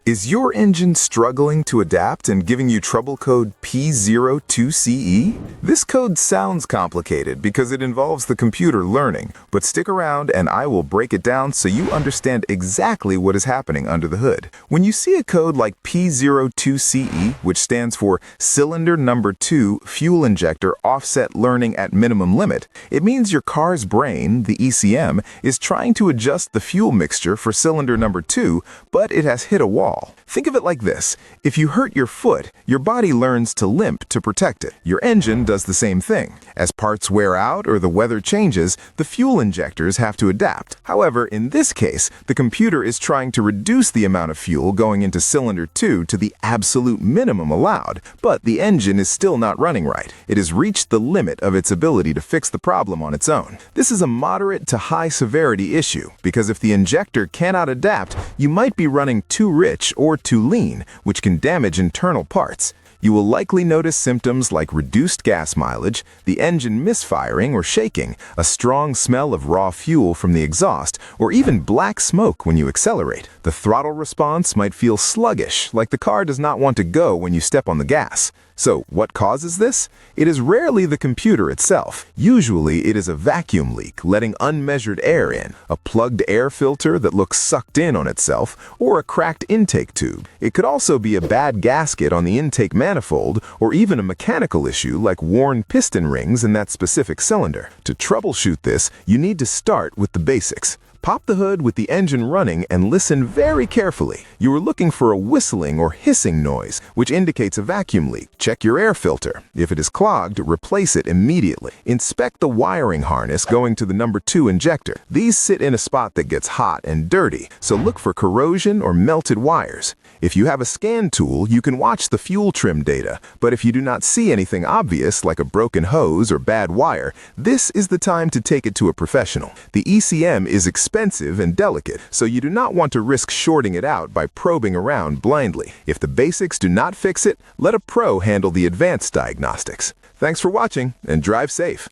Is your engine struggling to adapt and giving you trouble code P02CE? This code sounds complicated because it involves the computer learning, but stick around and I will break it down so you understand exactly what is happening under the hood. When you see a code like P02CE, which stands for Cylinder Number 2 Fuel Injector Offset Learning at Minimum Limit, it means your car's brain, the ECM, is trying to adjust the fuel mixture for cylinder number 2, but it has hit a wall. Think of it like this. If you hurt your foot, your body learns to limp to protect it. Your engine does the same thing. As parts wear out or the weather changes, the fuel injectors have to adapt. However, in this case, the computer is trying to reduce the amount of fuel going into cylinder 2 to the absolute minimum allowed, but the engine is still not running right. It has reached the limit of its ability to fix the problem on its own. This is a moderate to high severity issue, because if the injector cannot adapt, you might be running too rich or too lean, which can damage internal parts. You will likely notice symptoms like reduced gas mileage, the engine misfiring or shaking, a strong smell of raw fuel from the exhaust, or even black smoke when you accelerate. The throttle response might feel sluggish, like the car does not want to go when you step on the gas. So, what causes this? It is rarely the computer itself. Usually, it is a vacuum leak letting unmeasured air in, a plugged air filter that looks sucked in on itself, or a cracked intake tube. It could also be a bad gasket on the intake manifold, or even a mechanical issue like worn piston rings in that specific cylinder. To troubleshoot this, you need to start with the basics. Pop the hood with the engine running and listen very carefully. You are looking for a whistling or hissing noise, which indicates a vacuum leak. Check your air filter. If it is clogged, replace it immediately. Inspect the wiring harness going to the number 2 injector. These sit in a spot that gets hot and dirty, so look for corrosion or melted wires. If you have a scan tool, you can watch the fuel trim data, but if you do not see anything obvious like a broken hose or bad wire, this is the time to take it to a professional. The ECM is expensive and delicate, so you do not want to risk shorting it out by probing around blindly. If the basics do not fix it, let a pro handle the advanced diagnostics. Thanks for watching, and drive safe.